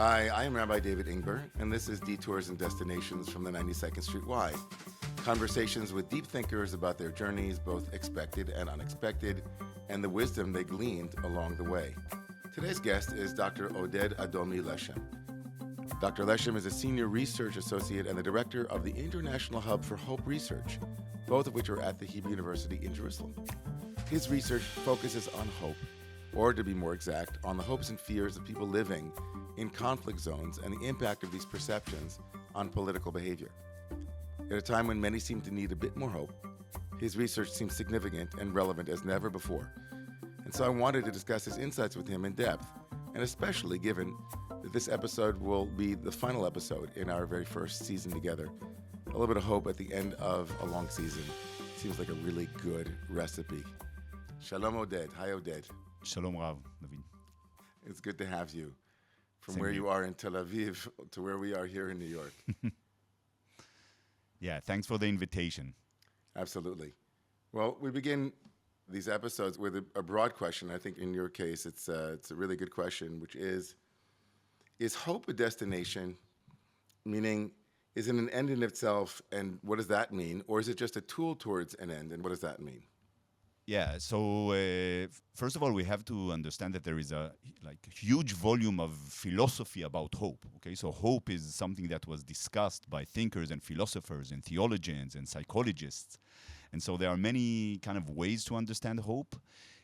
Hi, I am Rabbi David Ingber, and this is Detours and Destinations from the 92nd Street Y. Conversations with deep thinkers about their journeys, both expected and unexpected, and the wisdom they gleaned along the way. Today's guest is Dr. Oded Adomi Leshem. Dr. Leshem is a senior research associate and the director of the International Hub for Hope Research, both of which are at the Hebrew University in Jerusalem. His research focuses on hope, or to be more exact, on the hopes and fears of people living in conflict zones and the impact of these perceptions on political behavior. At a time when many seem to need a bit more hope, his research seems significant and relevant as never before. And so I wanted to discuss his insights with him in depth, and especially given that this episode will be the final episode in our very first season together. A little bit of hope at the end of a long season seems like a really good recipe. Shalom, Oded. Hi, Oded. Shalom Rav, David. It's good to have you. From Same where here. you are in Tel Aviv to where we are here in New York. Yeah, thanks for the invitation. Absolutely. Well, we begin these episodes with a broad question. I think in your case, it's a really good question, which is hope a destination? Meaning, is it an end in itself, and what does that mean? Or is it just a tool towards an end, and what does that mean? Yeah, so first of all, we have to understand that there is a huge volume of philosophy about hope. Okay, so hope is something that was discussed by thinkers and philosophers and theologians and psychologists, and so there are many kind of ways to understand hope.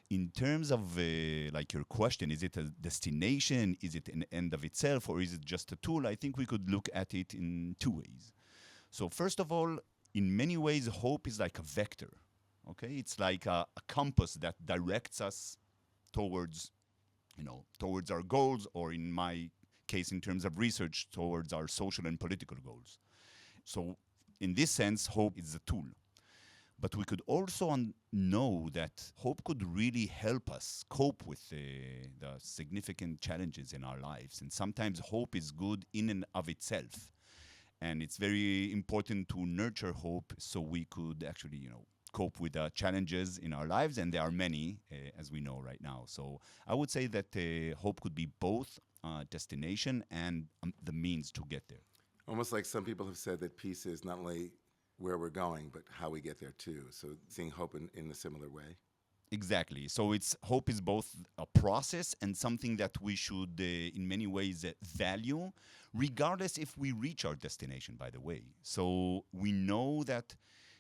In terms of your question, is it a destination? Is it an end of itself, or is it just a tool? I think we could look at it in two ways. So first of all, in many ways, hope is like a vector. Okay, it's like a compass that directs us towards our goals, or in my case, in terms of research, towards our social and political goals. So in this sense, hope is a tool. But we could also know that hope could really help us cope with the significant challenges in our lives. And sometimes hope is good in and of itself. And it's very important to nurture hope so we could actually, cope with the challenges in our lives, and there are many, as we know right now. So I would say that hope could be both destination and the means to get there. Almost like some people have said that peace is not only where we're going, but how we get there too. So seeing hope in a similar way. Exactly. So hope is both a process and something that we should, in many ways, value, regardless if we reach our destination, by the way. So we know that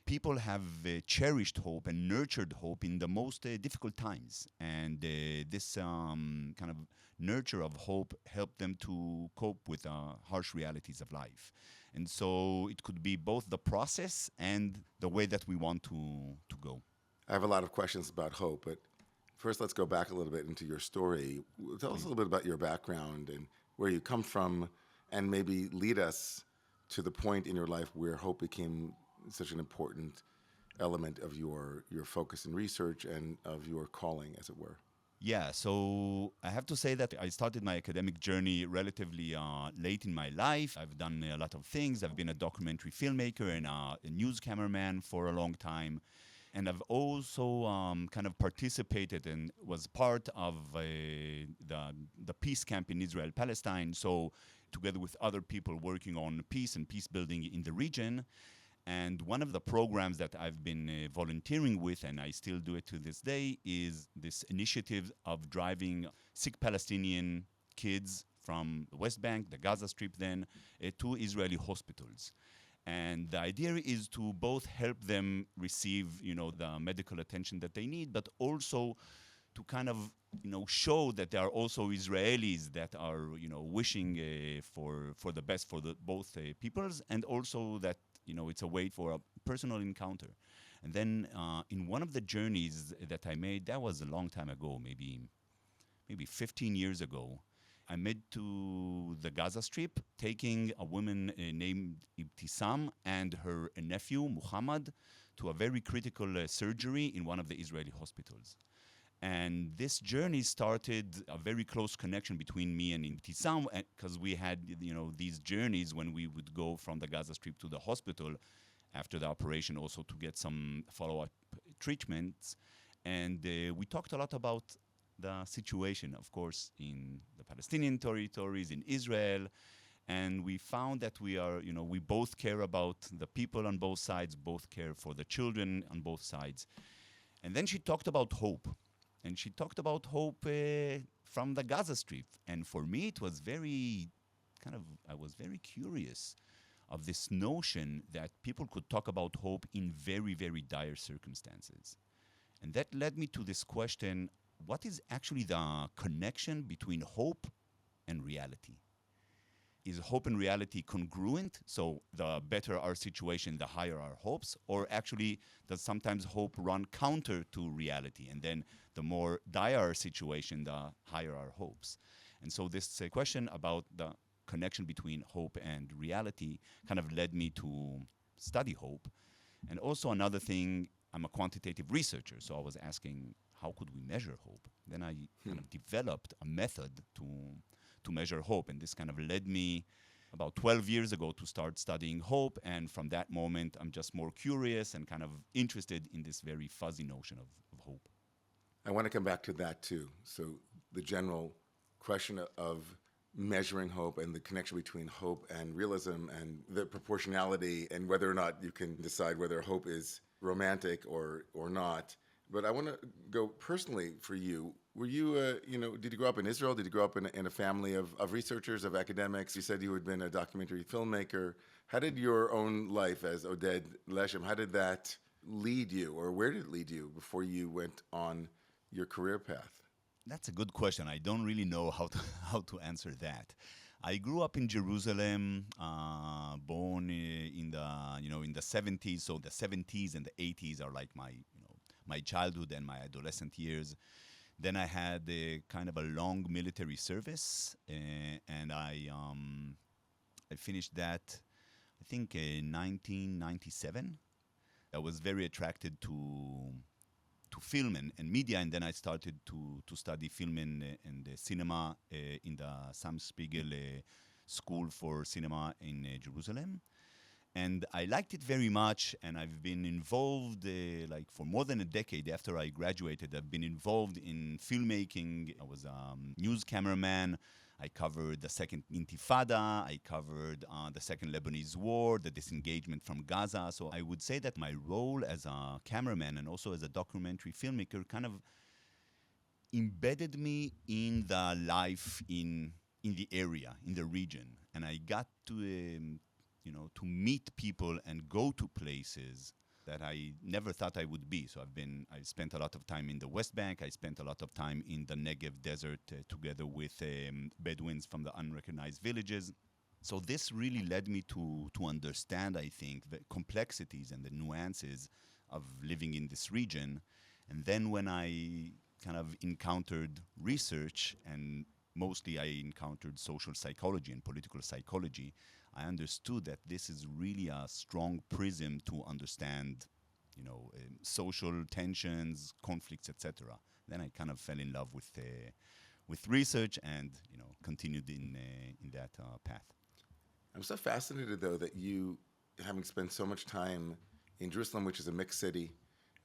people have cherished hope and nurtured hope in the most difficult times. And this kind of nurture of hope helped them to cope with harsh realities of life. And so it could be both the process and the way that we want to go. I have a lot of questions about hope, but first let's go back a little bit into your story. Tell us a little bit about your background and where you come from, and maybe lead us to the point in your life where hope became such an important element of your focus in research and of your calling, as it were. Yeah, so I have to say that I started my academic journey relatively late in my life. I've done a lot of things. I've been a documentary filmmaker and a news cameraman for a long time. And I've also kind of participated and was part of the peace camp in Israel-Palestinian, so together with other people working on peace and peace building in the region. And one of the programs that I've been volunteering with, and I still do it to this day, is this initiative of driving sick Palestinian kids from the West Bank, the Gaza Strip then, to Israeli hospitals. And the idea is to both help them receive, the medical attention that they need, but also to kind of, show that there are also Israelis that are, wishing for the best for both peoples, and also that, it's a way for a personal encounter. And then in one of the journeys that I made, that was a long time ago, maybe 15 years ago, I made to the Gaza Strip, taking a woman named Ibtisam and her nephew, Muhammad, to a very critical surgery in one of the Israeli hospitals. And this journey started a very close connection between me and Ibtisam, because we had, these journeys when we would go from the Gaza Strip to the hospital after the operation, also to get some follow-up treatments. And we talked a lot about the situation, of course, in the Palestinian territories, in Israel. And we found that we both care about the people on both sides, both care for the children on both sides. And then she talked about hope. And she talked about hope from the Gaza Strip. And for me, it was I was very curious of this notion that people could talk about hope in very, very dire circumstances. And that led me to this question, what is actually the connection between hope and reality? Is hope and reality congruent? So the better our situation, the higher our hopes? Or actually, does sometimes hope run counter to reality? And then the more dire our situation, the higher our hopes. And so this question about the connection between hope and reality kind of led me to study hope. And also another thing, I'm a quantitative researcher, so I was asking, how could we measure hope? Then I kind of developed a method to measure hope. And this kind of led me about 12 years ago to start studying hope. And from that moment, I'm just more curious and kind of interested in this very fuzzy notion of hope. I want to come back to that too. So the general question of measuring hope and the connection between hope and realism and the proportionality and whether or not you can decide whether hope is romantic or not. But I want to go personally for you. Were you, did you grow up in Israel? Did you grow up in a family of researchers, of academics? You said you had been a documentary filmmaker. How did your own life as Oded Leshem, how did that lead you, or where did it lead you before you went on your career path? That's a good question. I don't really know how to answer that. I grew up in Jerusalem, born in the 70s. So the 70s and the 80s are like my childhood and my adolescent years. Then I had kind of a long military service, and I finished that, I think, in 1997. I was very attracted to film and media, and then I started to study film and cinema in the Sam Spiegel School for Cinema in Jerusalem. And I liked it very much, and I've been involved, for more than a decade after I graduated, I've been involved in filmmaking. I was a news cameraman. I covered the second Intifada. I covered the second Lebanese war, the disengagement from Gaza. So I would say that my role as a cameraman and also as a documentary filmmaker kind of embedded me in the life in the area, in the region. And I got to meet people and go to places that I never thought I would be. So I spent a lot of time in the West Bank. I spent a lot of time in the Negev desert together with Bedouins from the unrecognized villages. So this really led me to understand, I think, the complexities and the nuances of living in this region. And then when I kind of encountered research, and mostly I encountered social psychology and political psychology, I understood that this is really a strong prism to understand, social tensions, conflicts, etc. Then I kind of fell in love with research and continued in that path. I'm so fascinated, though, that you, having spent so much time in Jerusalem, which is a mixed city,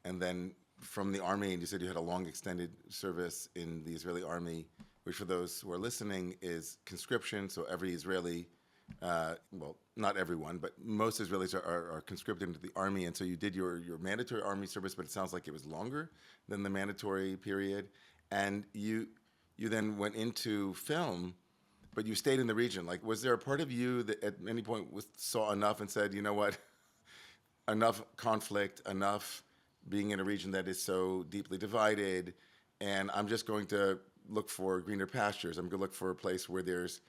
and then from the army, and you said you had a long extended service in the Israeli army, which for those who are listening is conscription, so every Israeli, not everyone, but most Israelis are conscripted into the army, and so you did your mandatory army service, but it sounds like it was longer than the mandatory period, and you then went into film, but you stayed in the region. Like, was there a part of you that at any point saw enough and said, you know what, enough conflict, enough being in a region that is so deeply divided, and I'm just going to look for greener pastures. I'm going to look for a place where there's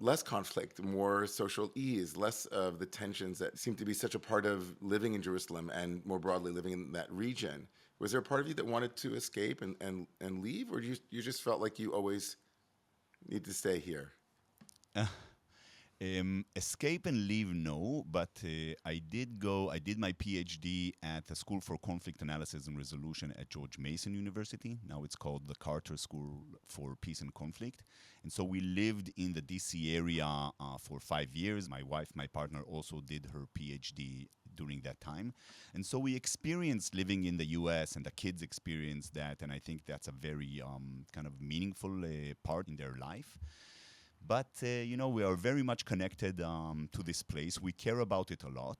less conflict, more social ease, less of the tensions that seem to be such a part of living in Jerusalem and more broadly living in that region. Was there a part of you that wanted to escape and leave, or you just felt like you always need to stay here? Escape and leave, no, but I did my PhD at the School for Conflict Analysis and Resolution at George Mason University. Now it's called the Carter School for Peace and Conflict. And so we lived in the DC area for 5 years. My wife, my partner, also did her PhD during that time. And so we experienced living in the US, and the kids experienced that. And I think that's a very kind of meaningful part in their life. But, we are very much connected to this place. We care about it a lot.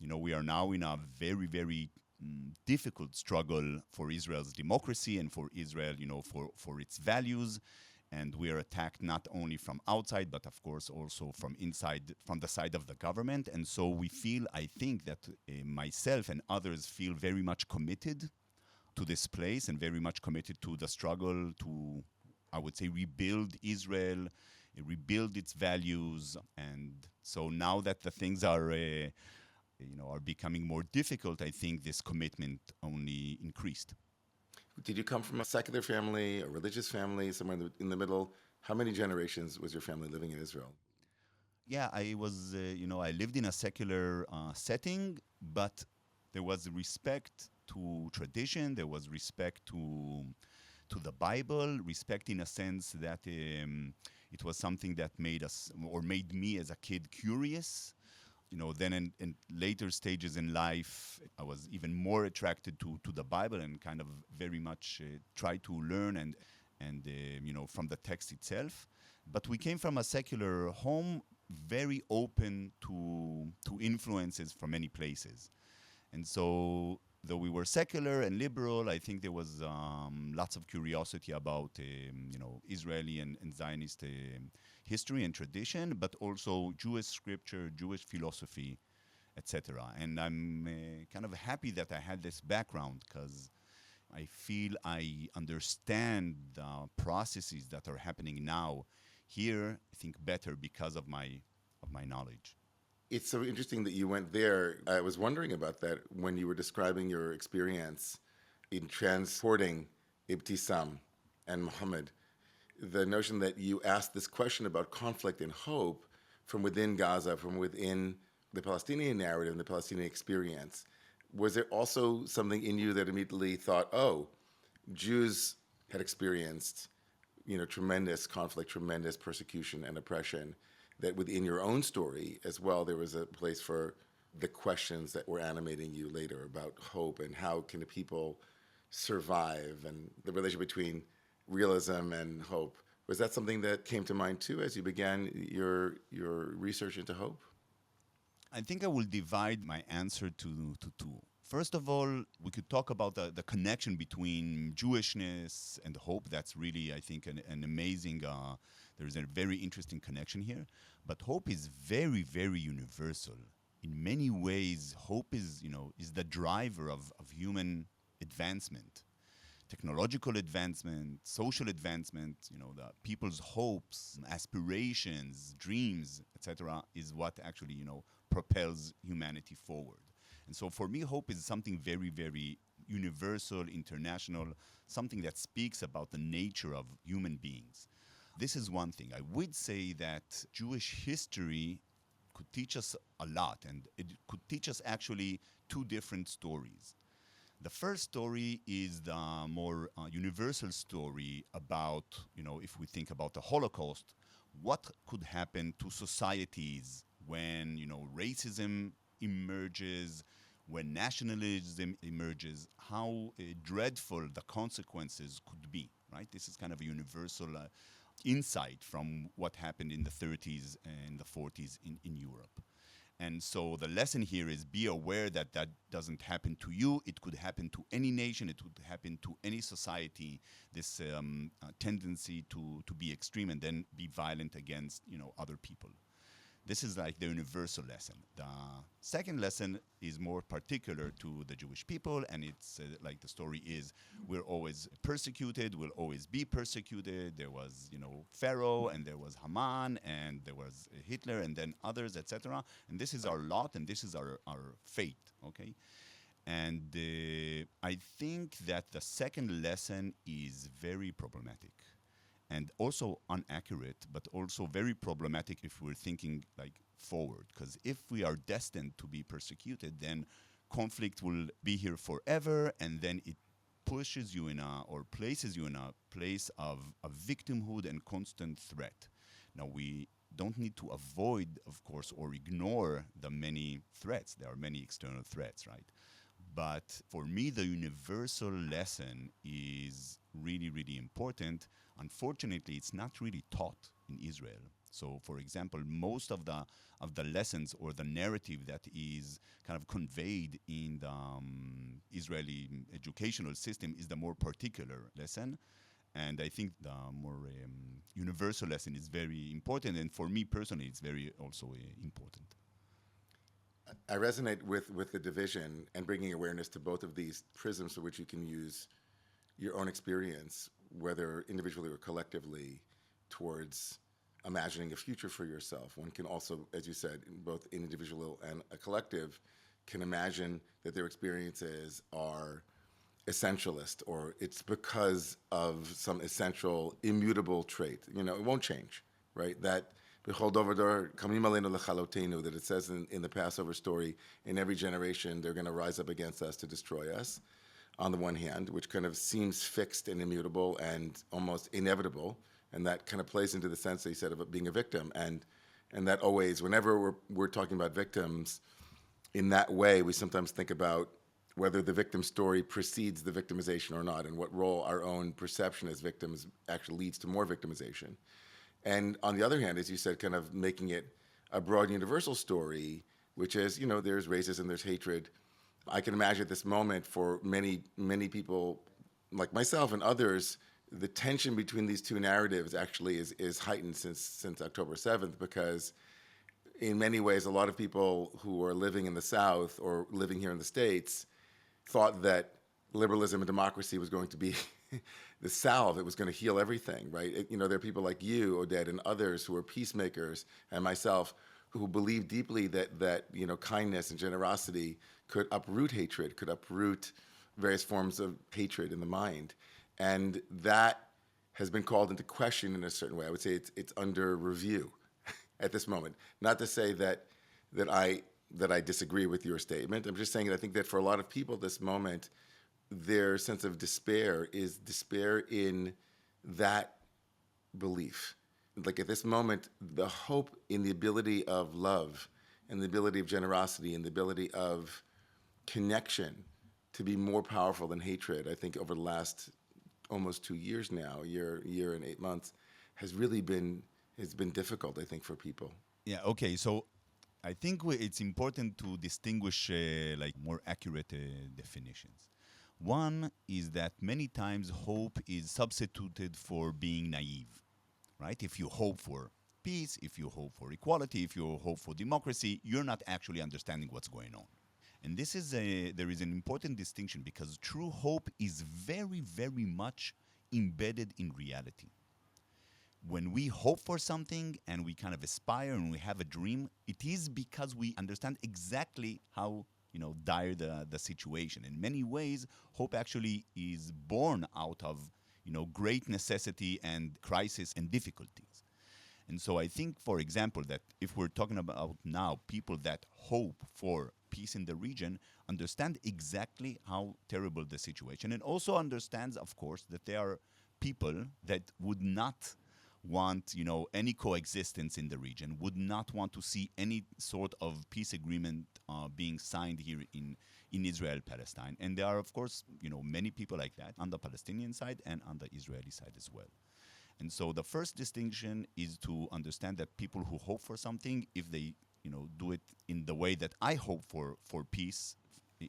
We are now in a very, very difficult struggle for Israel's democracy and for Israel, for its values. And we are attacked not only from outside, but of course also from inside, from the side of the government. And so we feel, I think that myself and others feel very much committed to this place and very much committed to the struggle to, I would say, rebuild Israel, rebuild its values. And so now that the things are becoming more difficult, I think this commitment only increased. Did you come from a secular family, a religious family, somewhere in the middle? How many generations was your family living in Israel? Yeah, I was, I lived in a secular setting, but there was respect to tradition, there was respect to the Bible, respect in a sense that it was something that made me as a kid curious. Then in later stages in life, I was even more attracted to the Bible and kind of very much tried to learn and from the text itself. But we came from a secular home, very open to influences from many places. And so, though we were secular and liberal, I think there was lots of curiosity about Israeli and Zionist history and tradition, but also Jewish scripture, Jewish philosophy, etc. And I'm kind of happy that I had this background because I feel I understand the processes that are happening now here, I think, better because of my knowledge. It's so interesting that you went there. I was wondering about that when you were describing your experience in transporting Ibtisam and Muhammad. The notion that you asked this question about conflict and hope from within Gaza, from within the Palestinian narrative and the Palestinian experience. Was there also something in you that immediately thought, Jews had experienced, tremendous conflict, tremendous persecution and oppression, that within your own story as well, there was a place for the questions that were animating you later about hope and how can the people survive and the relation between realism and hope. Was that something that came to mind too as you began your research into hope? I think I will divide my answer to two. First of all, we could talk about the connection between Jewishness and hope. That's really, I think, an amazing, there's a very interesting connection here. But hope is very, very universal. In many ways, hope is the driver of human advancement. Technological advancement, social advancement, the people's hopes, aspirations, dreams, etc., is what actually, propels humanity forward. And so for me, hope is something very, very universal, international, something that speaks about the nature of human beings. This is one thing. I would say that Jewish history could teach us a lot, and it could teach us actually two different stories. The first story is the more universal story about, if we think about the Holocaust, what could happen to societies when, racism emerges, when nationalism emerges, how dreadful the consequences could be, right? This is kind of a universal insight from what happened in the 30s and the 40s in Europe. And so the lesson here is be aware that that doesn't happen to you. It could happen to any nation. It could happen to any society, this tendency to be extreme and then be violent against, other people. This is like the universal lesson. The second lesson is more particular to the Jewish people, and it's like the story is, we're always persecuted, we'll always be persecuted. There was, Pharaoh, and there was Haman, and there was Hitler, and then others, etc. And this is our lot, and this is our fate, okay? And I think that the second lesson is very problematic. And also inaccurate, but also very problematic if we're thinking like forward. Because if we are destined to be persecuted, then conflict will be here forever, and then it pushes you or places you in a place of victimhood and constant threat. Now, we don't need to avoid, of course, or ignore the many threats. There are many external threats, right? But for me, the universal lesson is really, really important. Unfortunately, it's not really taught in Israel. So, for example, most of the lessons or the narrative that is kind of conveyed in the Israeli educational system is the more particular lesson. And I think the more universal lesson is very important. And for me personally, it's very also important. I resonate with the division and bringing awareness to both of these prisms for which you can use your own experience, whether individually or collectively, towards imagining a future for yourself. One can also, as you said, both individual and a collective, can imagine that their experiences are essentialist, or it's because of some essential, immutable trait. You know, it won't change, right? That B'chol dor v'dor kamim aleinu lechalotenu, that it says in the Passover story, in every generation they're going to rise up against us to destroy us, on the one hand, which kind of seems fixed and immutable and almost inevitable, and that kind of plays into the sense that you said of being a victim, and that always, whenever we're talking about victims, in that way, we sometimes think about whether the victim story precedes the victimization or not, and what role our own perception as victims actually leads to more victimization. And on the other hand, as you said, kind of making it a broad universal story, which is, you know, there's racism, there's hatred. I can imagine at this moment for many, many people like myself and others, the tension between these two narratives actually is heightened since October 7th, because in many ways, a lot of people who are living in the South or living here in the States thought that liberalism and democracy was going to be the salve. It was going to heal everything, right? You know, there are people like you, Oded, and others who are peacemakers, and myself, who believe deeply that you know, kindness and generosity could uproot hatred, could uproot various forms of hatred in the mind. And that has been called into question in a certain way. I would say it's under review at this moment. Not to say that I disagree with your statement. I'm just saying that I think that for a lot of people, this moment, their sense of despair is despair in that belief. Like at this moment, the hope in the ability of love and the ability of generosity and the ability of connection to be more powerful than hatred, I think over the last almost 2 years now, year and 8 months, has really been difficult, I think, for people. Yeah, okay, so I think it's important to distinguish like more accurate definitions. One is that many times hope is substituted for being naive, right? If you hope for peace, if you hope for equality, if you hope for democracy, you're not actually understanding what's going on. And this is there is an important distinction, because true hope is very, very much embedded in reality. When we hope for something and we kind of aspire and we have a dream, it is because we understand exactly how, you know, dire the situation. In many ways, hope actually is born out of, you know, great necessity and crisis and difficulties. And so I think, for example, that if we're talking about now people that hope for peace in the region, understand exactly how terrible the situation, and also understands, of course, that there are people that would not want, you know, any coexistence in the region, would not want to see any sort of peace agreement being signed here in Israel-Palestine. And there are, of course, you know, many people like that on the Palestinian side and on the Israeli side as well. And so the first distinction is to understand that people who hope for something, if they, you know, do it in the way that I hope for peace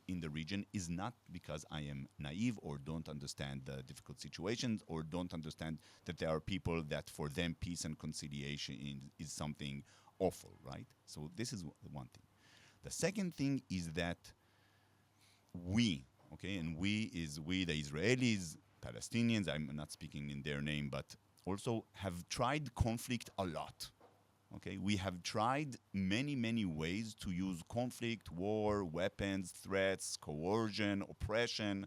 in the region, is not because I am naive or don't understand the difficult situations or don't understand that there are people that for them peace and conciliation is something awful, right? So this is one thing. The second thing is that we, okay, and we the Israelis, Palestinians, I'm not speaking in their name, but also have tried conflict a lot. Okay, we have tried many, many ways to use conflict, war, weapons, threats, coercion, oppression,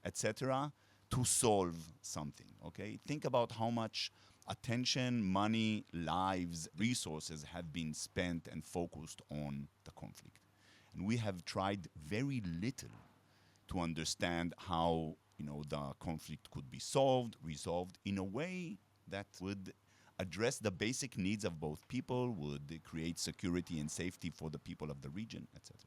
etc., to solve something. Okay, think about how much attention, money, lives, resources have been spent and focused on the conflict, and we have tried very little to understand how, you know, the conflict could be resolved in a way that would address the basic needs of both people, would create security and safety for the people of the region, etc.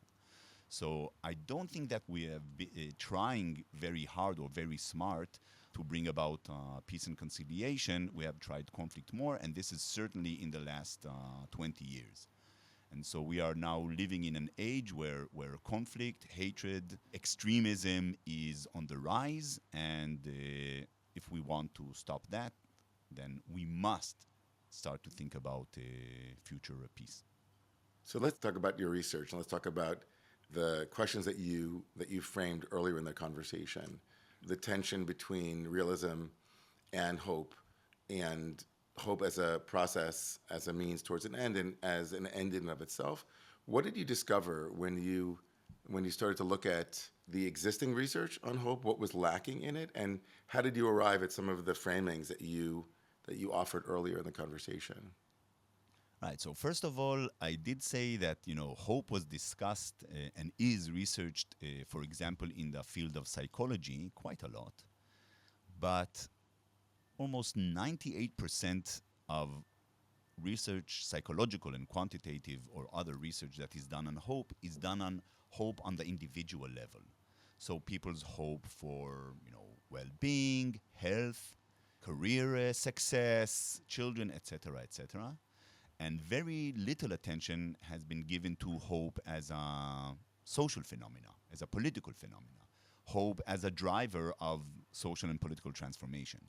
So I don't think that we have been trying very hard or very smart to bring about peace and conciliation. We have tried conflict more, and this is certainly in the last 20 years. And so we are now living in an age where conflict, hatred, extremism is on the rise, and if we want to stop that, then we must start to think about future peace. So let's talk about your research, and let's talk about the questions that you framed earlier in the conversation, the tension between realism and hope as a process, as a means towards an end, and as an end in and of itself. What did you discover when you started to look at the existing research on hope? What was lacking in it, and how did you arrive at some of the framings that you offered earlier in the conversation? Right. So first of all, I did say that hope was discussed and is researched, for example, in the field of psychology quite a lot, but almost 98% of research, psychological and quantitative or other research that is done on hope on the individual level. So people's hope for well-being, health, career success, children, etc., etc. And very little attention has been given to hope as a social phenomena, as a political phenomena, hope as a driver of social and political transformation.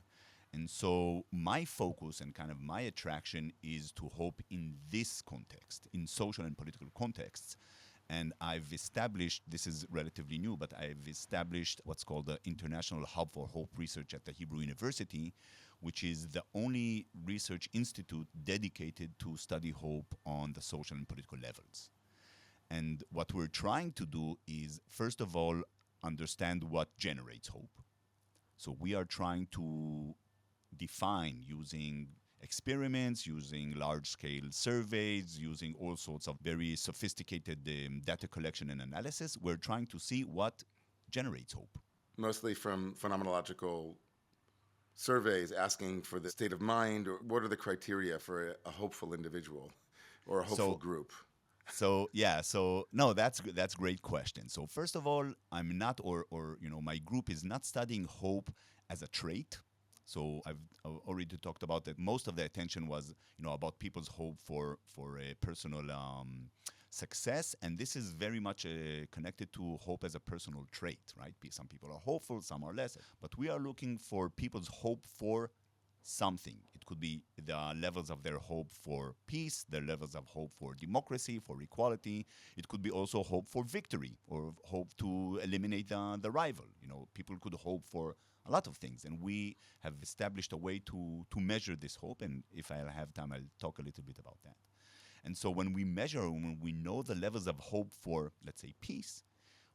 And so my focus and kind of my attraction is to hope in this context, in social and political contexts. And I've established, this is relatively new, but I've established what's called the International Hub for Hope Research at the Hebrew University, which is the only research institute dedicated to study hope on the social and political levels. And what we're trying to do is, first of all, understand what generates hope. So we are trying to define, using experiments, using large-scale surveys, using all sorts of very sophisticated data collection and analysis, we're trying to see what generates hope. Mostly from phenomenological surveys asking for the state of mind, or what are the criteria for a hopeful individual or a hopeful group? No, that's a great question. So first of all, I'm not, or my group is not studying hope as a trait. So I've already talked about that. Most of the attention was, about people's hope for a personal success, and this is very much connected to hope as a personal trait, right? Some people are hopeful, some are less, but we are looking for people's hope for something. It could be the levels of their hope for peace, their levels of hope for democracy, for equality. It could be also hope for victory or hope to eliminate the rival. People could hope for a lot of things, and we have established a way to measure this hope, and if I'll have time, I'll talk a little bit about that. And so when we measure, when we know the levels of hope for, let's say, peace,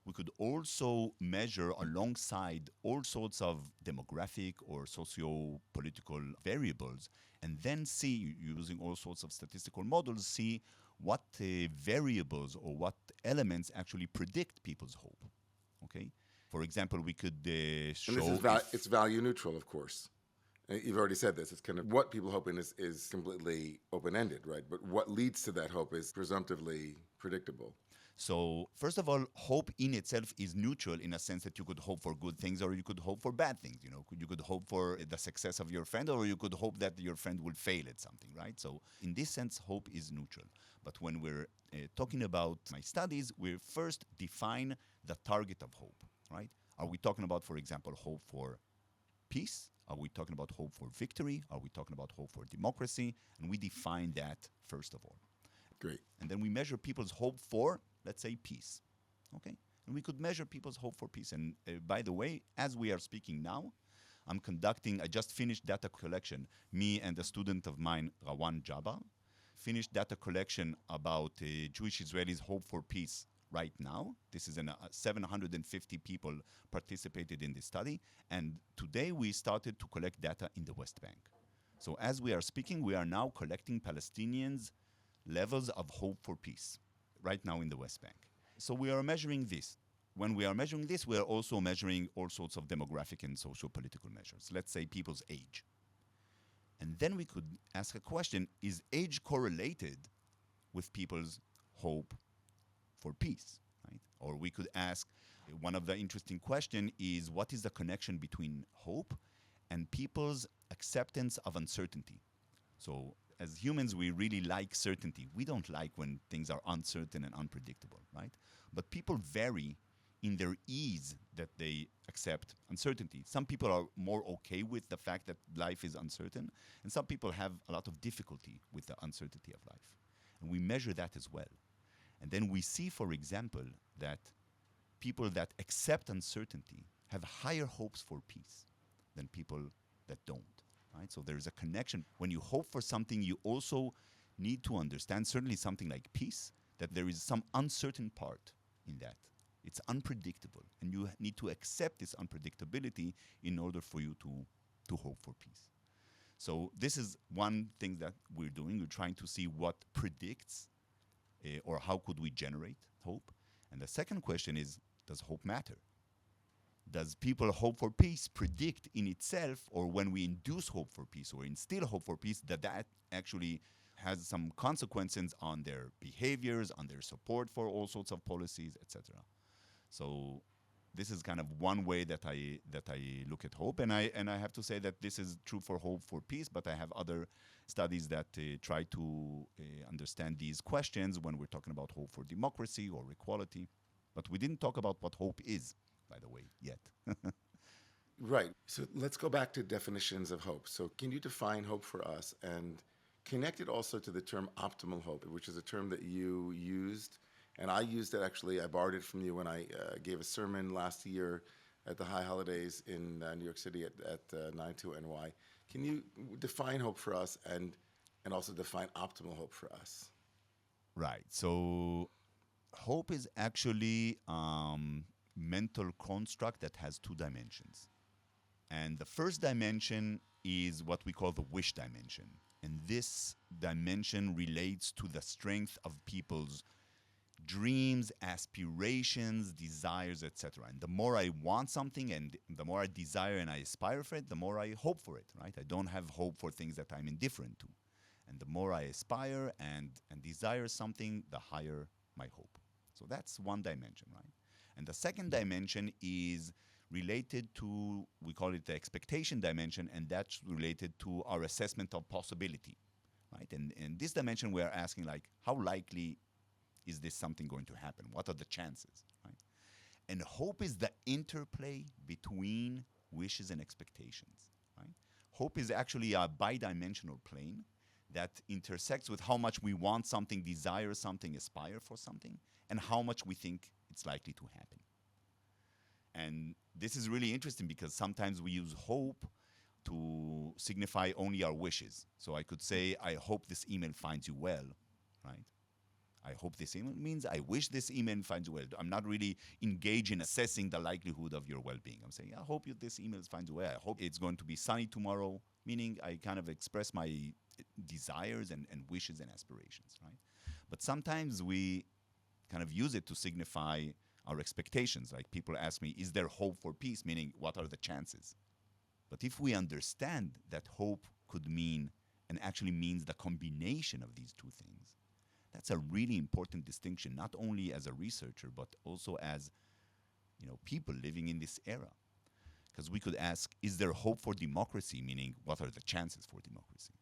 we could also measure alongside all sorts of demographic or socio-political variables, and then see, using all sorts of statistical models, see what variables or what elements actually predict people's hope. Okay? For example, we could show... And it's value neutral, of course. You've already said this. It's kind of what people hope in is completely open-ended, right? But what leads to that hope is presumptively predictable. So, first of all, hope in itself is neutral in a sense that you could hope for good things or you could hope for bad things. You could hope for the success of your friend, or you could hope that your friend will fail at something, right? So, in this sense, hope is neutral. But when we're talking about my studies, we first define the target of hope, right? Are we talking about, for example, hope for peace? Are we talking about hope for victory? Are we talking about hope for democracy? And we define that first of all. Great. And then we measure people's hope for, let's say, peace. Okay? And we could measure people's hope for peace. And by the way, as we are speaking now, I just finished data collection. Me and a student of mine, Rawan Jabbar, finished data collection about Jewish Israelis' hope for peace right now. This is 750 people participated in this study. And today we started to collect data in the West Bank. So as we are speaking, we are now collecting Palestinians' levels of hope for peace right now in the West Bank. So we are measuring this. When we are measuring this, we are also measuring all sorts of demographic and socio-political measures. Let's say people's age. And then we could ask a question, is age correlated with people's hope for peace, right? Or we could ask, one of the interesting question is, what is the connection between hope and people's acceptance of uncertainty? So as humans, we really like certainty. We don't like when things are uncertain and unpredictable, right? But people vary in their ease that they accept uncertainty. Some people are more okay with the fact that life is uncertain, and some people have a lot of difficulty with the uncertainty of life. And we measure that as well. And then we see, for example, that people that accept uncertainty have higher hopes for peace than people that don't, right? So there's a connection. When you hope for something, you also need to understand, certainly something like peace, that there is some uncertain part in that. It's unpredictable, and you need to accept this unpredictability in order for you to hope for peace. So this is one thing that we're doing. We're trying to see what predicts or how could we generate hope. And the second question is, does hope matter? Does people hope for peace predict in itself, or when we induce hope for peace or instill hope for peace, that actually has some consequences on their behaviors, on their support for all sorts of policies, etc. So this is kind of one way that I look at hope, and I have to say that this is true for hope for peace. But I have other studies that try to understand these questions when we're talking about hope for democracy or equality. But we didn't talk about what hope is, by the way, yet. Right. So let's go back to definitions of hope. So can you define hope for us and connect it also to the term optimal hope, which is a term that you used? And I used it, actually. I borrowed it from you when I gave a sermon last year at the High Holidays in New York City at 92NY. Can you define hope for us and also define optimal hope for us? Right. So hope is actually mental construct that has two dimensions. And the first dimension is what we call the wish dimension. And this dimension relates to the strength of people's dreams, aspirations, desires, etc. And the more I want something and the more I desire and I aspire for it, the more I hope for it, right? I don't have hope for things that I'm indifferent to. And the more I aspire and desire something, the higher my hope. So that's one dimension, right? And the second dimension is related to, we call it the expectation dimension, and that's related to our assessment of possibility, right? And in this dimension, we are asking, like, how likely is this something going to happen? What are the chances, right? And hope is the interplay between wishes and expectations, right? Hope is actually a bidimensional plane that intersects with how much we want something, desire something, aspire for something, and how much we think it's likely to happen. And this is really interesting because sometimes we use hope to signify only our wishes. So I could say, I hope this email finds you well, right? I hope this email means I wish this email finds you well. I'm not really engaged in assessing the likelihood of your well-being. I'm saying, I hope this email finds you well. I hope it's going to be sunny tomorrow, meaning I kind of express my desires and wishes and aspirations, right? But sometimes we kind of use it to signify our expectations. Like people ask me, is there hope for peace? Meaning, what are the chances? But if we understand that hope could mean and actually means the combination of these two things, that's a really important distinction, not only as a researcher, but also as, people living in this era. Because we could ask, is there hope for democracy? Meaning, what are the chances for democracy?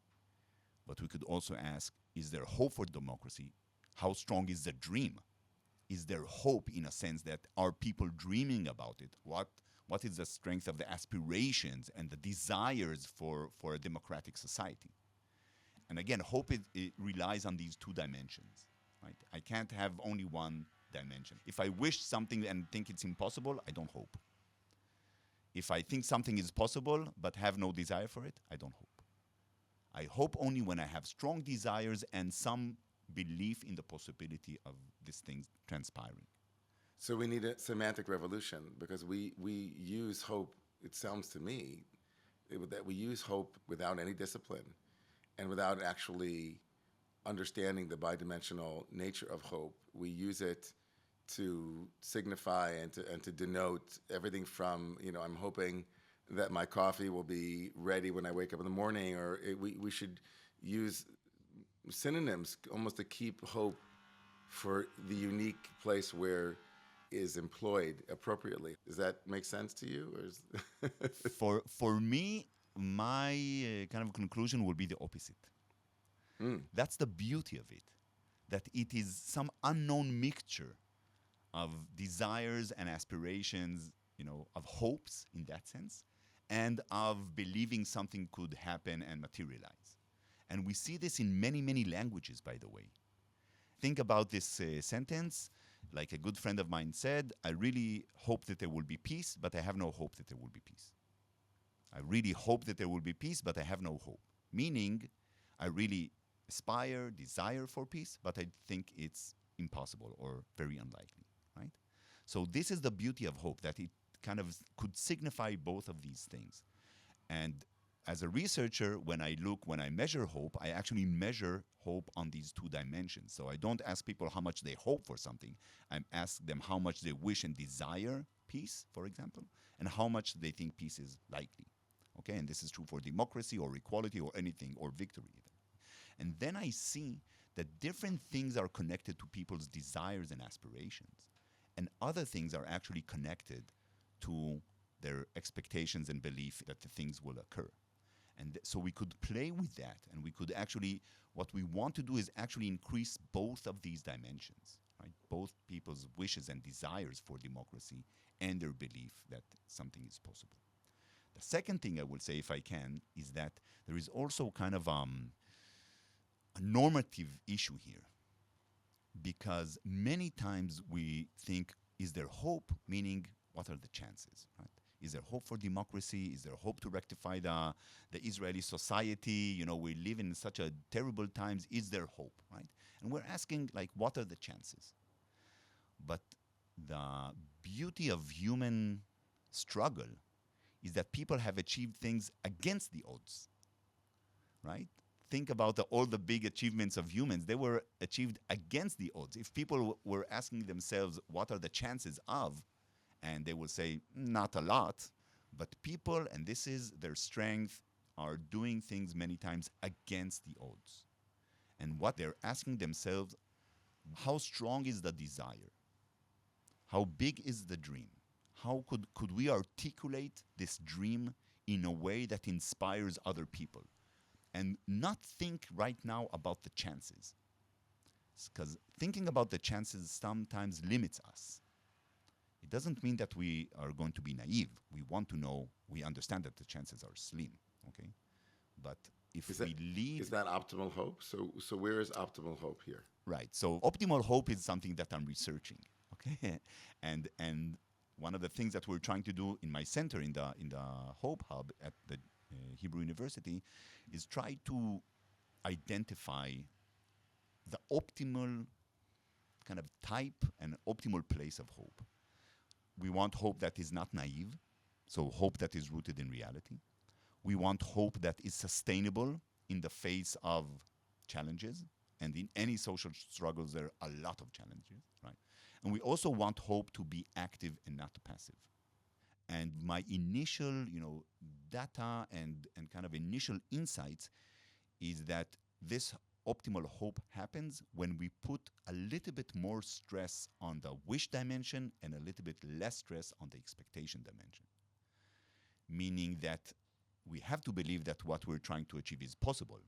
But we could also ask, is there hope for democracy? How strong is the dream? Is there hope in a sense that are people dreaming about it? What is the strength of the aspirations and the desires for a democratic society? And again, hope it relies on these two dimensions, right? I can't have only one dimension. If I wish something and think it's impossible, I don't hope. If I think something is possible but have no desire for it, I don't hope. I hope only when I have strong desires and some belief in the possibility of this thing transpiring. So we need a semantic revolution because we use hope, it sounds to me, that we use hope without any discipline and without actually understanding the bidimensional nature of hope. We use it to signify and to denote everything from, I'm hoping that my coffee will be ready when I wake up in the morning, or we should use synonyms almost to keep hope for the unique place where is employed appropriately. Does that make sense to you? Or is For me, my kind of conclusion will be the opposite. That's the beauty of it, that it is some unknown mixture of desires and aspirations, of hopes in that sense, and of believing something could happen and materialize. And we see this in many, many languages, by the way. Think about this sentence, like a good friend of mine said, I really hope that there will be peace, but I have no hope that there will be peace. I really hope that there will be peace, but I have no hope. Meaning, I really aspire, desire for peace, but I think it's impossible or very unlikely, right? So this is the beauty of hope, that it kind of could signify both of these things. And as a researcher, when I measure hope, I actually measure hope on these two dimensions. So I don't ask people how much they hope for something. I ask them how much they wish and desire peace, for example, and how much they think peace is likely. Okay, and this is true for democracy or equality or anything, or victory even. And then I see that different things are connected to people's desires and aspirations, and other things are actually connected to their expectations and belief that the things will occur. And so we could play with that, and we could actually, what we want to do is actually increase both of these dimensions, right? Both people's wishes and desires for democracy and their belief that something is possible. The second thing I will say, if I can, is that there is also kind of a normative issue here, because many times we think, is there hope? Meaning, what are the chances, right? Is there hope for democracy? Is there hope to rectify the Israeli society? We live in such a terrible times. Is there hope, right? And we're asking, like, what are the chances? But the beauty of human struggle is that people have achieved things against the odds, right? Think about all the big achievements of humans. They were achieved against the odds. If people were asking themselves, what are the chances of, and they will say, not a lot, but people, and this is their strength, are doing things many times against the odds. And what they're asking themselves, how strong is the desire? How big is the dream? How could we articulate this dream in a way that inspires other people? And not think right now about the chances. Because thinking about the chances sometimes limits us. It doesn't mean that we are going to be naive. We want to know, we understand that the chances are slim, okay? But if we lead... Is that optimal hope? So where is optimal hope here? Right, so optimal hope is something that I'm researching, okay? And one of the things that we're trying to do in my center, in the Hope Hub at the Hebrew University, is try to identify the optimal kind of type and optimal place of hope. We want hope that is not naive, so hope that is rooted in reality. We want hope that is sustainable in the face of challenges, and in any social struggles there are a lot of challenges, right? And we also want hope to be active and not passive. And my initial, data and kind of initial insights is that this optimal hope happens when we put a little bit more stress on the wish dimension and a little bit less stress on the expectation dimension. Meaning that we have to believe that what we're trying to achieve is possible,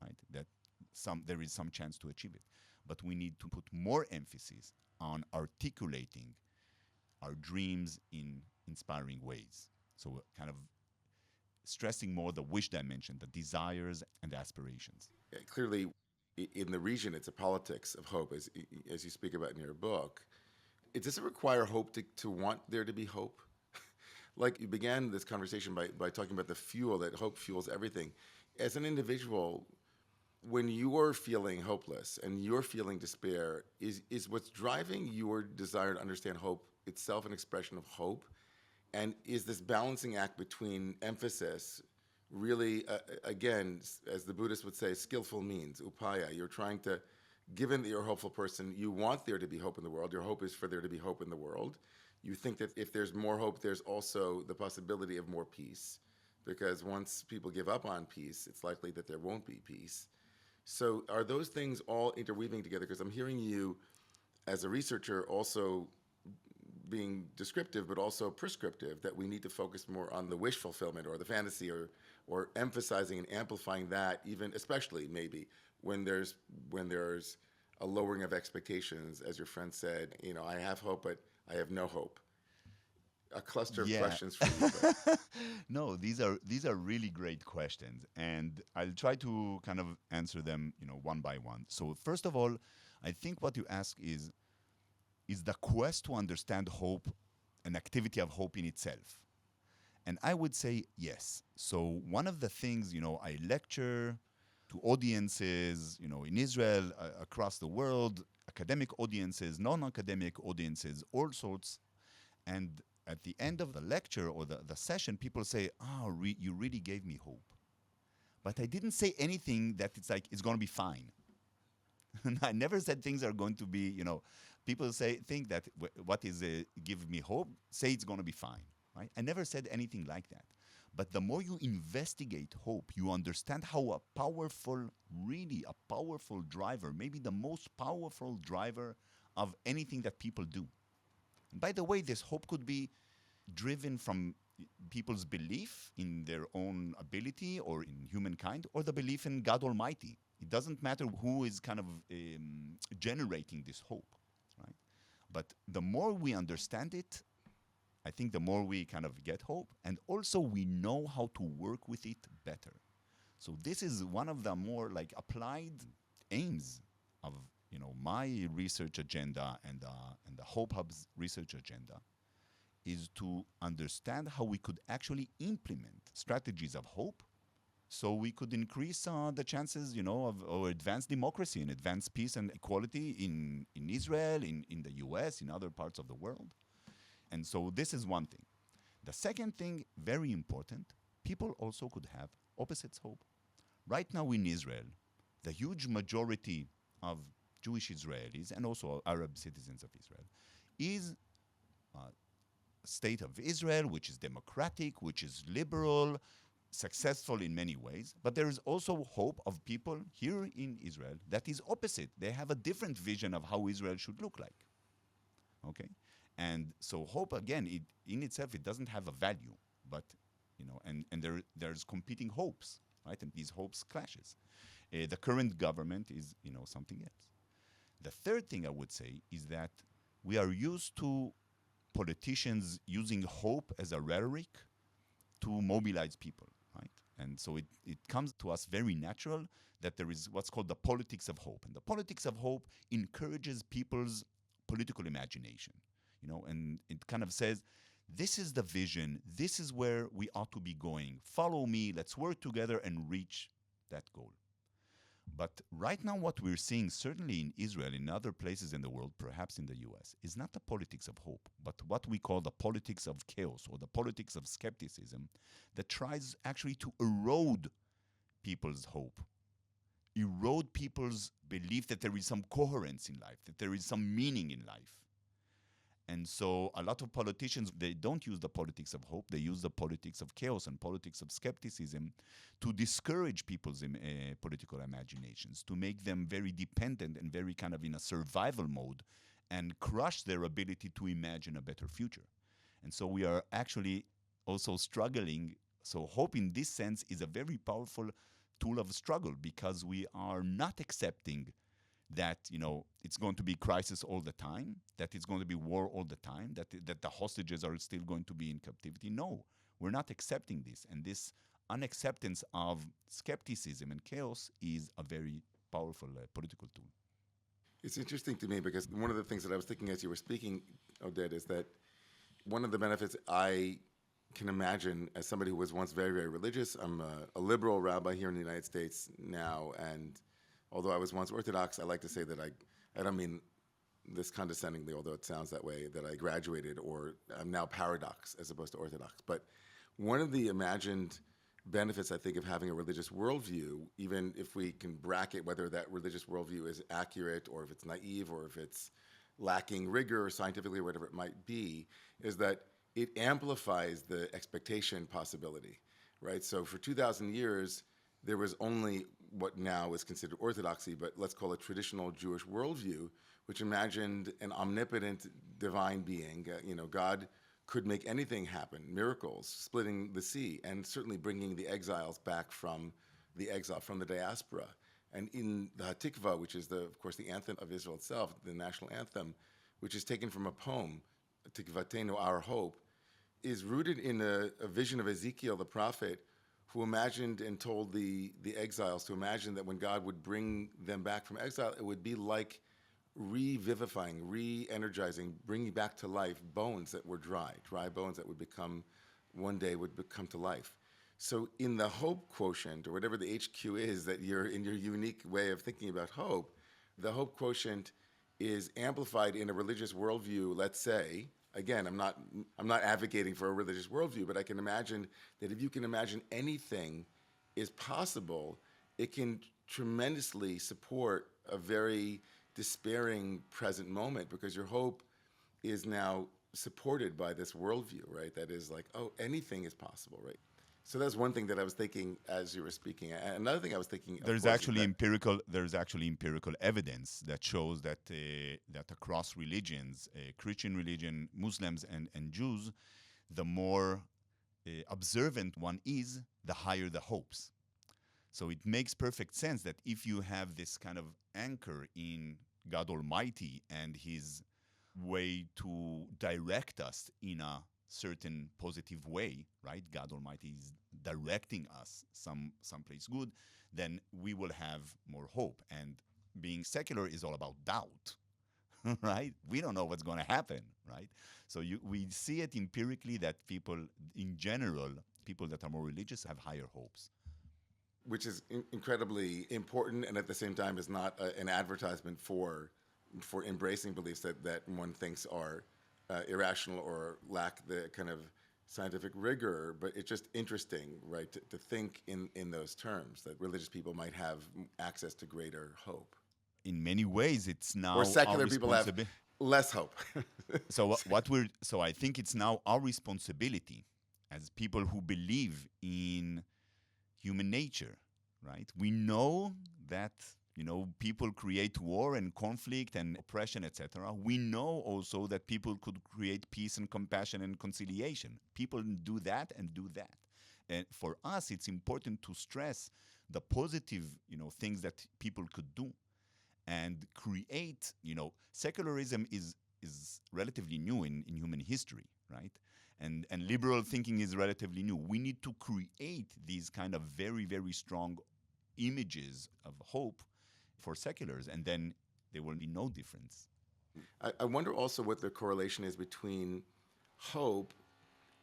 right? That there is some chance to achieve it. But we need to put more emphasis on articulating our dreams in inspiring ways. So kind of stressing more the wish dimension, the desires and aspirations. Clearly, in the region, it's a politics of hope, as you speak about in your book. Does it require hope to want there to be hope? Like you began this conversation by talking about the fuel, that hope fuels everything. As an individual, when you're feeling hopeless and you're feeling despair, is what's driving your desire to understand hope itself an expression of hope? And is this balancing act between emphasis, really, again, as the Buddhists would say, skillful means, upaya? You're trying to, given that you're a hopeful person, you want there to be hope in the world. Your hope is for there to be hope in the world. you think that if there's more hope, there's also the possibility of more peace. Because once people give up on peace, it's likely that there won't be peace. So are those things all interweaving together? Because I'm hearing you as a researcher also being descriptive, but also prescriptive, that we need to focus more on the wish fulfillment or the fantasy, or emphasizing and amplifying that, even especially maybe when there's a lowering of expectations, as your friend said, I have hope, but I have no hope. A cluster of questions for you. But. No, these are really great questions, and I'll try to kind of answer them, one by one. So first of all, I think what you ask is the quest to understand hope an activity of hope in itself? And I would say yes. So one of the things, I lecture to audiences, in Israel, across the world, academic audiences, non-academic audiences, all sorts. And at the end of the lecture or the session, people say, you really gave me hope. But I didn't say anything that it's going to be fine. I never said things are going to be, people think that what is give me hope, say it's going to be fine, right? I never said anything like that. But the more you investigate hope, you understand how really a powerful driver, maybe the most powerful driver of anything that people do. And by the way, this hope could be driven from people's belief in their own ability or in humankind, or the belief in God Almighty. It doesn't matter who is kind of generating this hope, right? But the more we understand it, I think the more we kind of get hope, and also we know how to work with it better. So this is one of the more applied aims of my research agenda and the Hope Hub's research agenda, is to understand how we could actually implement strategies of hope, so we could increase the chances, of advanced democracy and advanced peace and equality in Israel, in the US, in other parts of the world. And so this is one thing. The second thing, very important, people also could have opposites hope. Right now in Israel, the huge majority of Jewish Israelis and also Arab citizens of Israel is state of Israel, which is democratic, which is liberal, successful in many ways. But there is also hope of people here in Israel that is opposite. They have a different vision of how Israel should look like. Okay? And so hope, again, in itself, it doesn't have a value, but, and there's competing hopes, right? And these hopes clashes. The current government is, something else. The third thing I would say is that we are used to politicians using hope as a rhetoric to mobilize people, right? And so it comes to us very natural that there is what's called the politics of hope. And the politics of hope encourages people's political imagination, and it kind of says, this is the vision, this is where we ought to be going. Follow me, let's work together and reach that goal. But right now, what we're seeing, certainly in Israel, in other places in the world, perhaps in the US, is not the politics of hope, but what we call the politics of chaos or the politics of skepticism that tries actually to erode people's hope, erode people's belief that there is some coherence in life, that there is some meaning in life. And so a lot of politicians, they don't use the politics of hope, they use the politics of chaos and politics of skepticism to discourage people's political imaginations, to make them very dependent and very kind of in a survival mode and crush their ability to imagine a better future. And so we are actually also struggling. So hope in this sense is a very powerful tool of struggle, because we are not accepting that it's going to be crisis all the time, that it's going to be war all the time, that the hostages are still going to be in captivity. No, we're not accepting this. And this unacceptance of skepticism and chaos is a very powerful political tool. It's interesting to me because one of the things that I was thinking as you were speaking, Oded, is that one of the benefits I can imagine as somebody who was once very, very religious. I'm a liberal rabbi here in the United States now, and although I was once Orthodox, I like to say that I don't mean this condescendingly, although it sounds that way, that I graduated or I'm now paradox as opposed to Orthodox. But one of the imagined benefits, I think, of having a religious worldview, even if we can bracket whether that religious worldview is accurate or if it's naive or if it's lacking rigor, scientifically, or whatever it might be, is that it amplifies the expectation possibility, right? So for 2,000 years, there was only what now is considered orthodoxy, but let's call it traditional Jewish worldview, which imagined an omnipotent divine being. God could make anything happen, miracles, splitting the sea, and certainly bringing the exiles back from the exile, from the diaspora. And in the Hatikvah, which is, of course, the anthem of Israel itself, the national anthem, which is taken from a poem, Tikvatenu, Our Hope, is rooted in a vision of Ezekiel, the prophet, who imagined and told the exiles to imagine that when God would bring them back from exile, it would be like revivifying, re-energizing, bringing back to life bones that were dry bones that would become, one day would come to life. So in the hope quotient, or whatever the HQ is that you're in your unique way of thinking about hope, the hope quotient is amplified in a religious worldview, let's say. Again, I'm not advocating for a religious worldview, but I can imagine that if you can imagine anything is possible, it can tremendously support a very despairing present moment, because your hope is now supported by this worldview, right? That is like, oh, anything is possible, right? So that's one thing that I was thinking as you were speaking. Another thing I was thinking, there's actually empirical evidence that shows that that across religions, Christian religion, Muslims, and Jews, the more observant one is, the higher the hopes. So it makes perfect sense that if you have this kind of anchor in God Almighty and His way to direct us in a certain positive way, right? God Almighty is directing us someplace good, then we will have more hope. And being secular is all about doubt, right? We don't know what's going to happen, right? So we see it empirically that people, in general, people that are more religious have higher hopes. Which is incredibly important, and at the same time is not an advertisement for embracing beliefs that one thinks are irrational or lack the kind of scientific rigor, but it's just interesting, right, to think in those terms, that religious people might have access to greater hope. In many ways, it's now or secular people have less hope. So I think it's now our responsibility as people who believe in human nature, right? We know that people create war and conflict and oppression, etc. We know also that people could create peace and compassion and conciliation. People do that and do that. And for us, it's important to stress the positive, things that people could do and create. Secularism is relatively new in human history, right? And liberal thinking is relatively new. We need to create these kind of very, very strong images of hope for seculars, and then there will be no difference. I wonder also what the correlation is between hope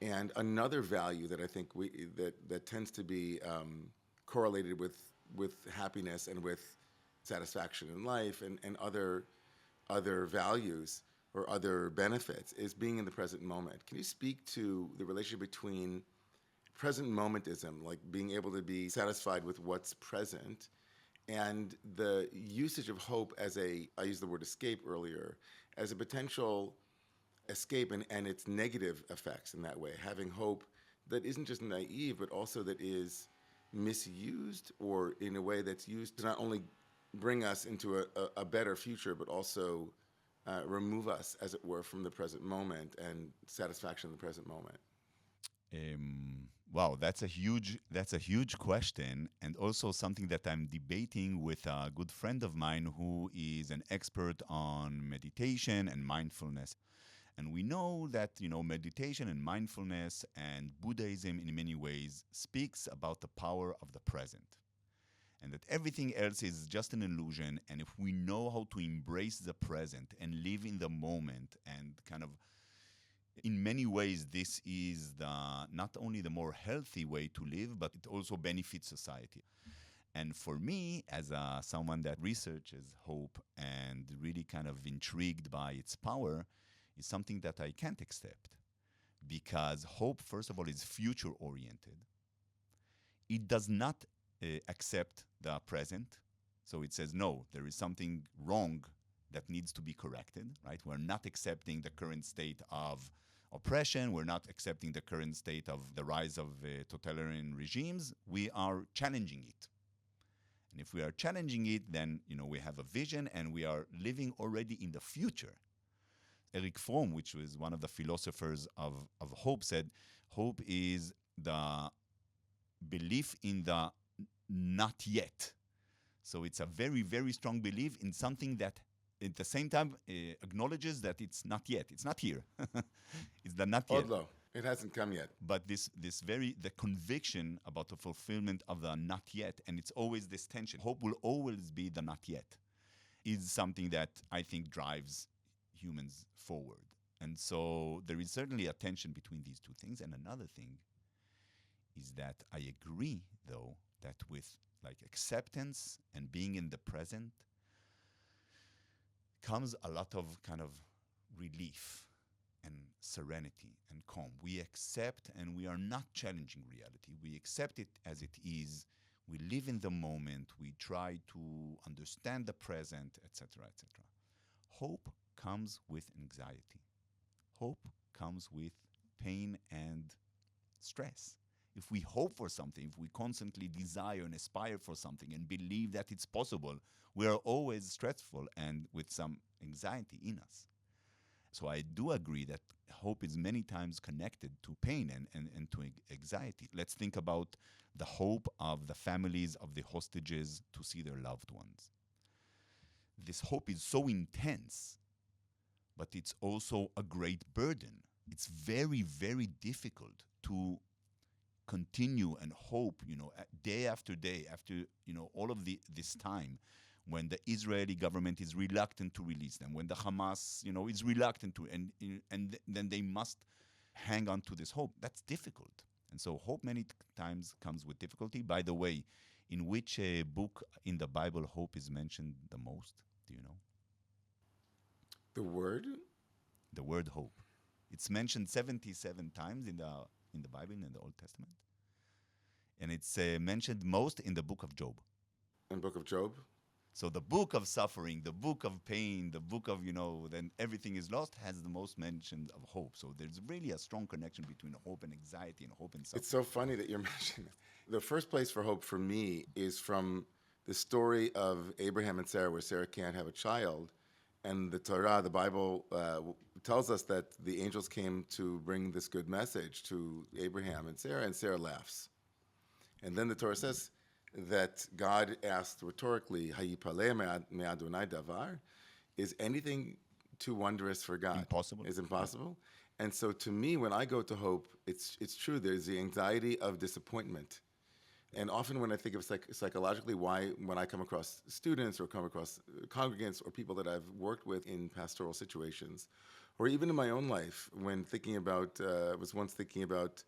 and another value that I think that tends to be correlated with happiness and with satisfaction in life and other values or other benefits, is being in the present moment. Can you speak to the relationship between present momentism, like being able to be satisfied with what's present, and the usage of hope as I used the word escape earlier, as a potential escape and its negative effects in that way? Having hope that isn't just naive, but also that is misused, or in a way that's used to not only bring us into a better future, but also remove us, as it were, from the present moment and satisfaction in the present moment. Wow, that's a huge question, and also something that I'm debating with a good friend of mine who is an expert on meditation and mindfulness. And we know that meditation and mindfulness and Buddhism in many ways speaks about the power of the present, and that everything else is just an illusion. And if we know how to embrace the present and live in the moment, and kind of, in many ways, this is not only the more healthy way to live, but it also benefits society. And for me, as someone that researches hope and really kind of intrigued by its power, is something that I can't accept. Because hope, first of all, is future-oriented. It does not accept the present. So it says, no, there is something wrong that needs to be corrected, right? We're not accepting the current state of oppression. We're not accepting the current state of the rise of totalitarian regimes. We are challenging it. And if we are challenging it, then, we have a vision and we are living already in the future. Eric Fromm, which was one of the philosophers of hope, said, hope is the belief in the not yet. So it's a very, very strong belief in something that at the same time acknowledges that it's not yet. It's not here. It's the not yet. Odlo. It hasn't come yet. But the conviction about the fulfillment of the not yet, and it's always this tension. Hope will always be the not yet, is something that I think drives humans forward. And so there is certainly a tension between these two things. And another thing is that I agree, though, that with acceptance and being in the present comes a lot of kind of relief and serenity and calm. We accept and we are not challenging reality. We accept it as it is. We live in the moment. We try to understand the present, etc., etc. Hope comes with anxiety. Hope comes with pain and stress. If we hope for something, if we constantly desire and aspire for something and believe that it's possible, we are always stressful and with some anxiety in us. So I do agree that hope is many times connected to pain and to anxiety. Let's think about the hope of the families of the hostages to see their loved ones. This hope is so intense, but it's also a great burden. It's very, very difficult to continue and hope, day after day, after, all of this time, when the Israeli government is reluctant to release them, when the Hamas, is reluctant to, and then they must hang on to this hope. That's difficult. And so hope many times comes with difficulty. By the way, in which book in the Bible hope is mentioned the most? Do you know? The word? The word hope. It's mentioned 77 times in the Bible, in the Old Testament. And it's mentioned most in the book of Job. In book of Job? So the book of suffering, the book of pain, the book of, then everything is lost has the most mention of hope. So there's really a strong connection between hope and anxiety and hope and suffering. It's so funny that you're mentioning it. The first place for hope for me is from the story of Abraham and Sarah, where Sarah can't have a child. And the Torah, the Bible, tells us that the angels came to bring this good message to Abraham and Sarah laughs. And then the Torah says that God asked rhetorically, Hayipaleh me Adonai davar? Is anything too wondrous for God? Impossible. Is impossible? And so to me, when I go to hope, it's true. There's the anxiety of disappointment. And often when I think of psychologically when I come across students or come across congregants or people that I've worked with in pastoral situations, or even in my own life, when thinking about, I was once thinking about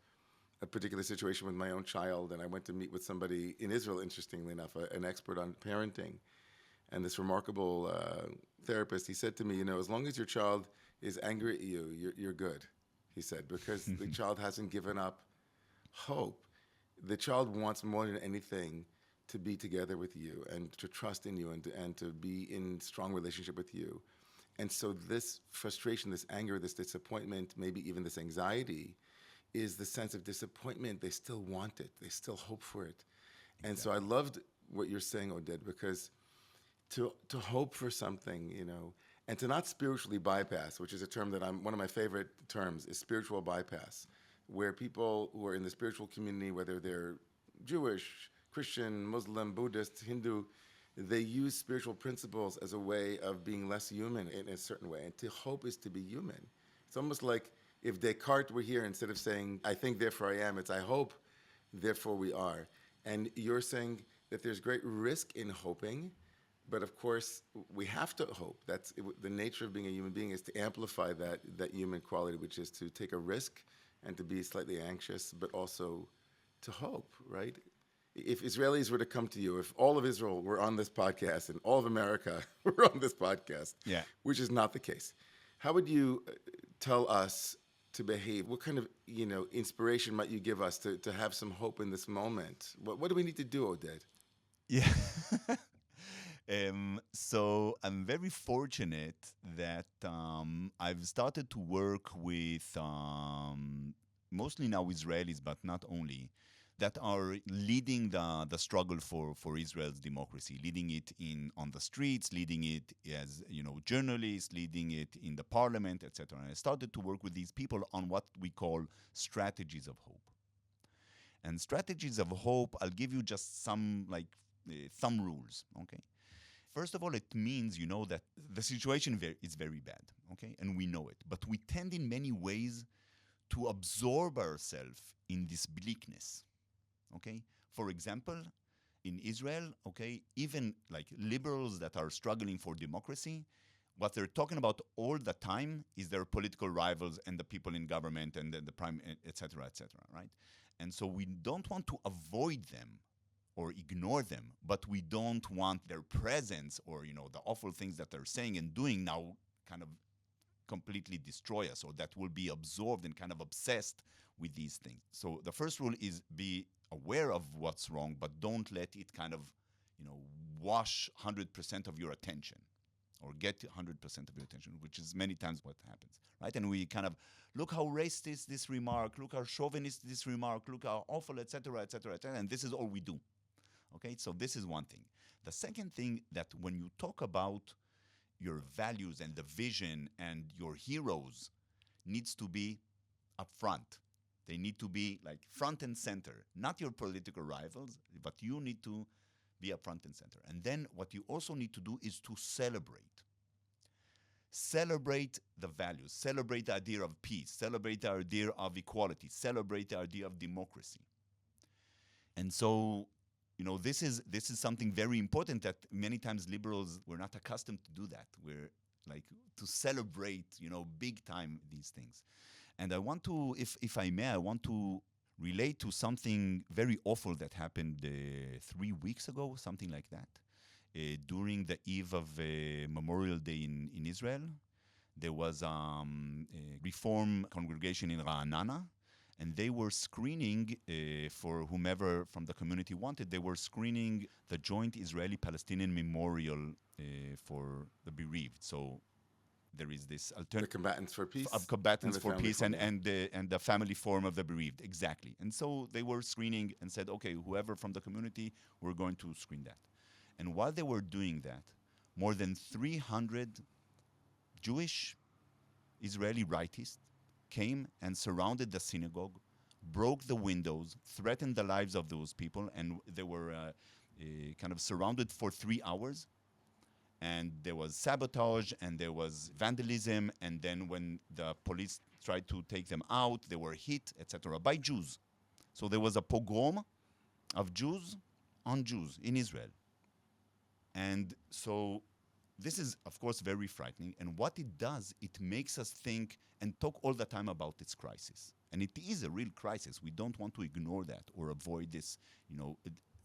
a particular situation with my own child, and I went to meet with somebody in Israel, interestingly enough, an expert on parenting. And this remarkable therapist, he said to me, as long as your child is angry at you, you're good, he said, because the child hasn't given up hope. The child wants more than anything to be together with you and to trust in you and to be in strong relationship with you. And so this frustration, this anger, this disappointment, maybe even this anxiety is the sense of disappointment. They still want it. They still hope for it. And so I loved what you're saying, Oded, because to hope for something, and to not spiritually bypass, which is a term that one of my favorite terms is spiritual bypass, where people who are in the spiritual community, whether they're Jewish, Christian, Muslim, Buddhist, Hindu, they use spiritual principles as a way of being less human in a certain way. And to hope is to be human. It's almost like if Descartes were here, instead of saying, I think, therefore I am, it's I hope, therefore we are. And you're saying that there's great risk in hoping, but of course, we have to hope. That's the nature of being a human being, is to amplify that human quality, which is to take a risk and to be slightly anxious, but also to hope, right? If Israelis were to come to you, if all of Israel were on this podcast and all of America were on this podcast, which is not the case, how would you tell us to behave? What kind of inspiration might you give us to have some hope in this moment? What do we need to do, Oded? Yeah. So I'm very fortunate that I've started to work with mostly now Israelis, but not only, that are leading the struggle for Israel's democracy, leading it on the streets, leading it as journalists, leading it in the parliament, etc. And I started to work with these people on what we call strategies of hope. And strategies of hope, I'll give you just some thumb rules, okay? First of all, it means, that the situation is very bad, okay? And we know it. But we tend in many ways to absorb ourselves in this bleakness, okay? For example, in Israel, okay, even like liberals that are struggling for democracy, what they're talking about all the time is their political rivals and the people in government and the prime, et cetera, right? And so we don't want to avoid them or ignore them, but we don't want their presence or, the awful things that they're saying and doing now kind of completely destroy us, or that will be absorbed and kind of obsessed with these things. So the first rule is be aware of what's wrong, but don't let it kind of, wash 100% of your attention or get 100% of your attention, which is many times what happens, right? And we kind of, look how racist this remark, look how chauvinist this remark, look how awful, et cetera, and this is all we do. Okay, so this is one thing. The second thing, that when you talk about your values and the vision and your heroes, needs to be up front. They need to be like front and center, not your political rivals, but you need to be up front and center. And then what you also need to do is to celebrate. Celebrate the values, celebrate the idea of peace, celebrate the idea of equality, celebrate the idea of democracy. And so, this is something very important that many times liberals, we're not accustomed to do that. We're like to celebrate, big time these things. And I want to, if I may, I want to relate to something very awful that happened 3 weeks ago, something like that. During the eve of Memorial Day in Israel, there was a Reform congregation in Ra'anana, and they were screening, for whomever from the community wanted, they were screening the joint Israeli-Palestinian memorial for the bereaved. So there is this alternative. The combatants for peace. Of combatants and for peace form, and the family form of the bereaved, exactly. And so they were screening and said, okay, whoever from the community, we're going to screen that. And while they were doing that, more than 300 Jewish Israeli rightists came and surrounded the synagogue, broke the windows, threatened the lives of those people, and they were kind of surrounded for 3 hours. And there was sabotage, and there was vandalism, and then when the police tried to take them out, they were hit, etc., by Jews. So there was a pogrom of Jews on Jews in Israel. And so this is, of course, very frightening. And what it does, it makes us think and talk all the time about this crisis. And it is a real crisis. We don't want to ignore that or avoid this,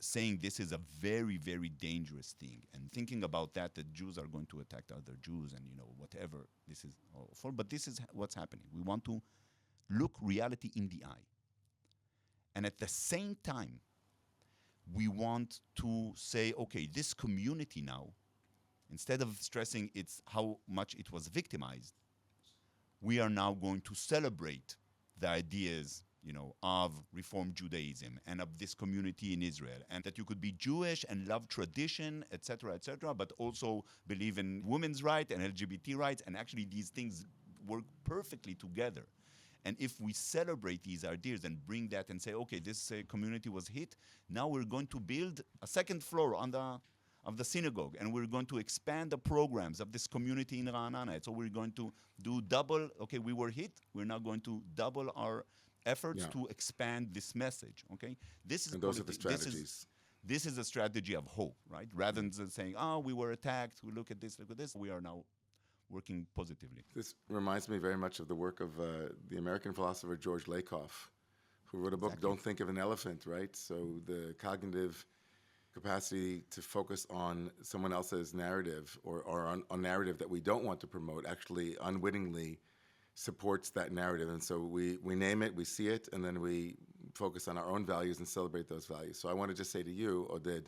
saying this is a very, very dangerous thing. And thinking about that Jews are going to attack other Jews and, whatever, this is awful. But this is what's happening. We want to look reality in the eye. And at the same time, we want to say, okay, this community now, instead of stressing how much it was victimized, we are now going to celebrate the ideas, of Reform Judaism and of this community in Israel, and that you could be Jewish and love tradition, etc., but also believe in women's rights and LGBT rights, and actually these things work perfectly together. And if we celebrate these ideas and bring that and say, okay, this community was hit, now we're going to build a second floor of the synagogue, and we're going to expand the programs of this community in Ra'anana. So we're going to do double, okay, we were hit, we're now going to double our efforts to expand this message, okay? This is, and those are the strategies. This is a strategy of hope, right? Rather than saying, we were attacked, we look at this, we are now working positively. This reminds me very much of the work of the American philosopher George Lakoff, who wrote a book, Don't Think of an Elephant, right? So the cognitive capacity to focus on someone else's narrative or on a narrative that we don't want to promote actually unwittingly supports that narrative. And so we name it, we see it, and then we focus on our own values and celebrate those values. So I want to just say to you, Oded,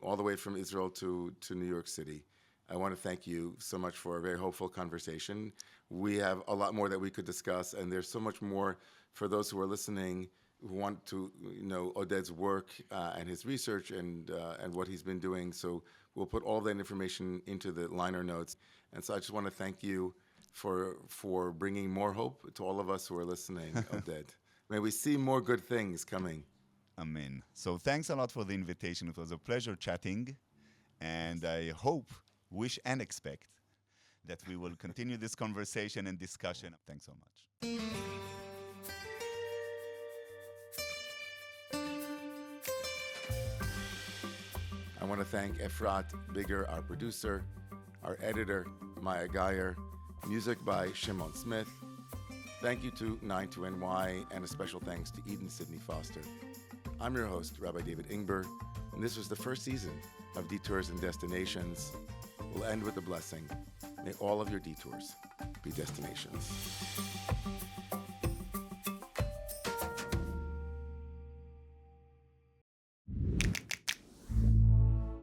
all the way from Israel to New York City. I want to thank you so much for a very hopeful conversation. We have a lot more that we could discuss, and there's so much more for those who are listening who want to know Oded's work and his research and what he's been doing. So we'll put all that information into the liner notes. And so I just want to thank you for bringing more hope to all of us who are listening, Oded. May we see more good things coming. Amen. So thanks a lot for the invitation. It was a pleasure chatting, and I hope, wish, and expect that we will continue this conversation and discussion. Thanks so much. I want to thank Efrat Bigger, our producer, our editor, Maya Geyer, music by Shimon Smith. Thank you to 92NY, and a special thanks to Eden Sidney Foster. I'm your host, Rabbi David Ingber, and this was the first season of Detours and Destinations. We'll end with a blessing. May all of your detours be destinations.